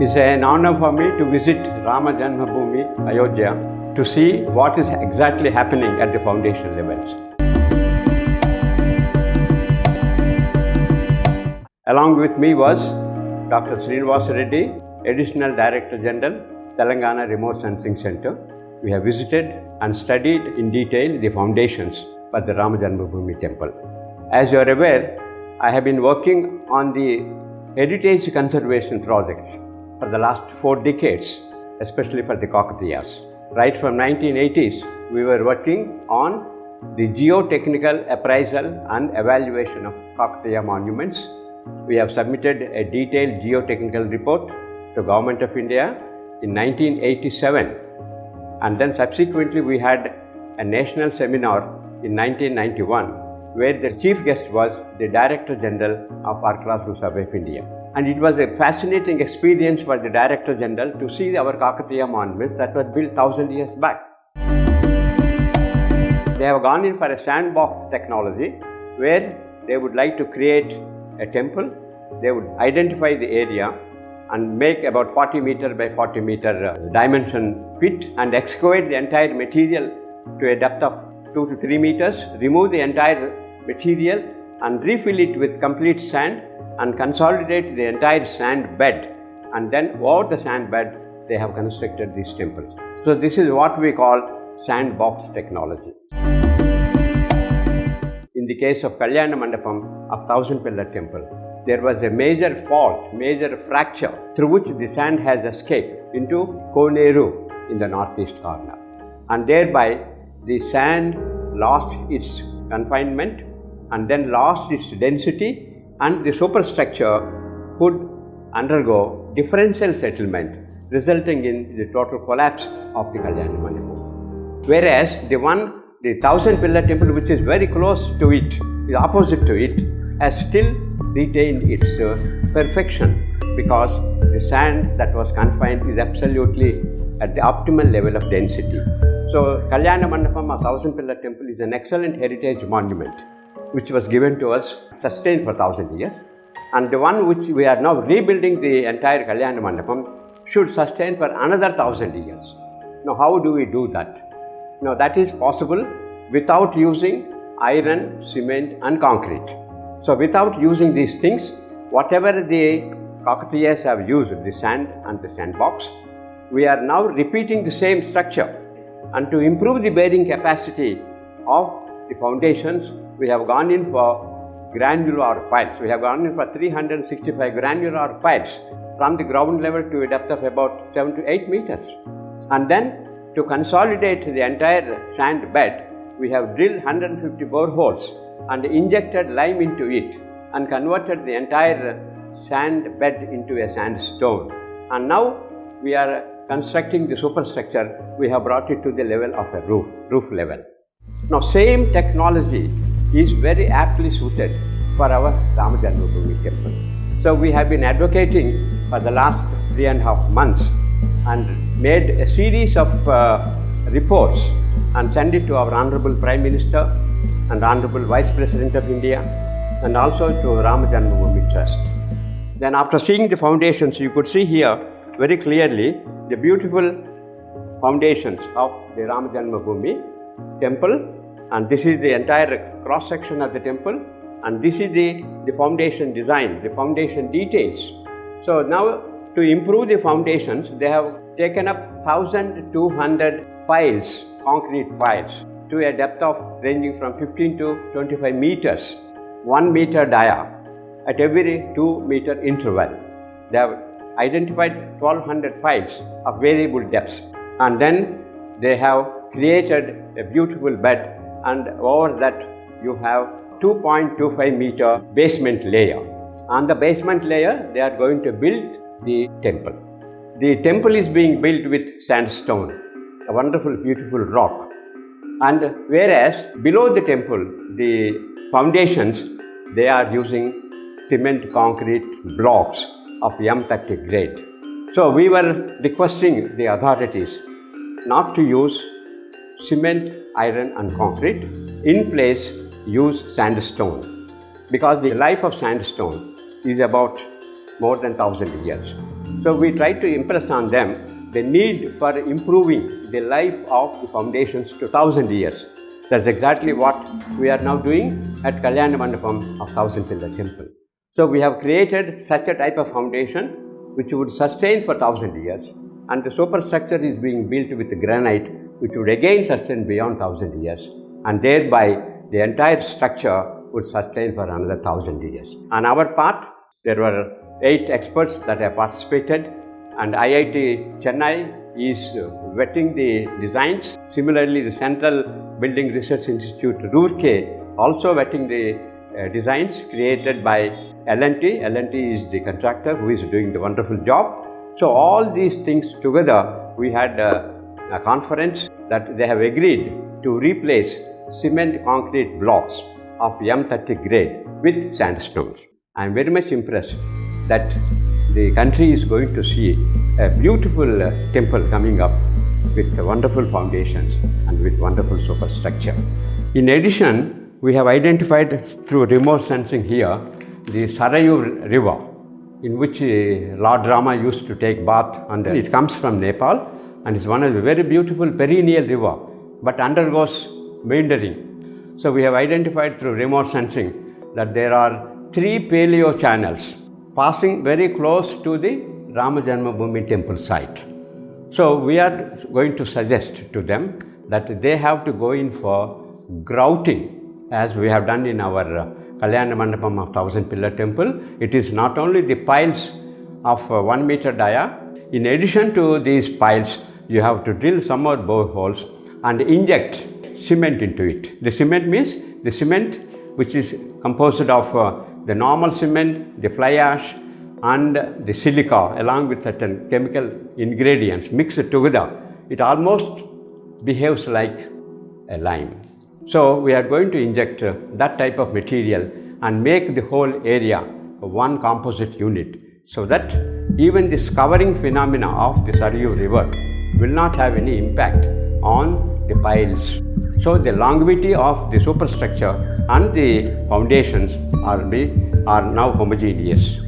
It's an honor for me to visit Rama Janmabhoomi, Ayodhya, to see what is exactly happening at the foundation levels. Along with me was Dr. Srinivasa Reddy, Additional Director General, Telangana Remote Sensing Center. We have visited and studied in detail the foundations for the Rama Janmabhoomi temple. As you are aware, I have been working on the heritage conservation projects for the last 4 decades, especially for the Kakatiyas. Right from 1980s, we were working on the geotechnical appraisal and evaluation of Kakatiya monuments. We have submitted a detailed geotechnical report to Government of India in 1987, and then subsequently we had a national seminar in 1991 where the chief guest was the Director General of Archaeological Survey of India. And it was a fascinating experience for the Director General to see our Kakatiya monuments that were built 1,000 years back. They have gone in for a sandbox technology where they would like to create a temple. They would identify the area and make about 40 meter by 40 meter dimension pit and excavate the entire material to a depth of 2 to 3 meters, remove the entire material and refill it with complete sand and consolidate the entire sand bed, and then over the sand bed they have constructed these temples. So this is what we call sandbox technology. In the case of Kalyana Mandapam of 1000 Pillar temple, there was a major fault, major fracture through which the sand has escaped into Koneru in the northeast corner, and thereby the sand lost its confinement and then lost its density, and the superstructure could undergo differential settlement, resulting in the total collapse of the Kalyana Mandapam. Whereas the 1000 Pillar temple, which is very close to it, is opposite to it, has still retained its perfection, because the sand that was confined is absolutely at the optimal level of density. So Kalyana Mandapam, a 1000 Pillar temple, is an excellent heritage monument which was given to us, sustained for 1000 years, and the one which we are now rebuilding, the entire Kalyana Mandapam, should sustain for another 1000 years. Now how do we do that? Now that is possible without using iron, cement and concrete. So without using these things, whatever the Kakatiyas have used, the sand and the sandbox, we are now repeating the same structure. And to improve the bearing capacity of the foundations, we have gone in for granular piles. We have gone in for 365 granular piles from the ground level to a depth of about 7 to 8 meters. And then to consolidate the entire sand bed, we have drilled 150 boreholes and injected lime into it and converted the entire sand bed into a sandstone. And now we are constructing the superstructure. We have brought it to the level of a roof level. Now same technology is very aptly suited for our Rama Janmabhoomi temple. So we have been advocating for the last 3.5 months and made a series of reports and sent it to our Honorable Prime Minister and Honorable Vice President of India, and also to Rama Janmabhoomi Trust. Then after seeing the foundations, you could see here very clearly the beautiful foundations of the Rama Janmabhoomi temple, and this is the entire cross section of the temple, and this is the foundation design, the foundation details. So now to improve the foundations, they have taken up 1200 piles, concrete piles, to a depth of ranging from 15 to 25 meters, 1 meter dia at every 2 meter interval. They have identified 1200 piles of variable depths, and then they have created a beautiful bed, and over that you have 2.25 meter basement layer. On the basement layer, they are going to build the temple. The temple is being built with sandstone, a wonderful, beautiful rock. And whereas below the temple, the foundations, they are using cement concrete blocks of M30 grade. So we were requesting the authorities not to use cement, iron and concrete. In place, use sandstone, because the life of sandstone is about more than 1000 years. So we try to impress on them the need for improving the life of the foundations to 1,000 years. That's exactly what we are now doing at Kalyana Mandapam of 1,000 Pillar Temple. So we have created such a type of foundation which would sustain for 1,000 years, and the superstructure is being built with granite which would again sustain beyond 1,000 years, and thereby the entire structure would sustain for another 1,000 years. On our part, there were 8 experts that have participated, and IIT Chennai is vetting the designs. Similarly, the Central Building Research Institute, Roorkee, also vetting the designs created by L&T. L&T is the contractor who is doing the wonderful job. So all these things together, we had a conference that they have agreed to replace cement concrete blocks of M30 grade with sandstones. I am very much impressed that the country is going to see a beautiful temple coming up with wonderful foundations and with wonderful superstructure. In addition, we have identified through remote sensing here the Sarayu river, in which Lord Rama used to take bath under. It comes from Nepal and is one of the very beautiful perennial river, but undergoes meandering. So we have identified through remote sensing that there are 3 paleo channels passing very close to the Rama Janmabhoomi temple site. So we are going to suggest to them that they have to go in for grouting, as we have done in our Kalyana Mandapam of 1,000 Pillar Temple. It is not only the piles of 1 meter dia. In addition to these piles, you have to drill some more boreholes and inject cement into it. The cement means the cement which is composed of the normal cement, the fly ash and the silica along with certain chemical ingredients mixed together. It almost behaves like a lime. So we are going to inject that type of material and make the whole area one composite unit, so that even this covering phenomena of the Sarayu river will not have any impact on the piles. So the longevity of the superstructure and the foundations are now homogeneous.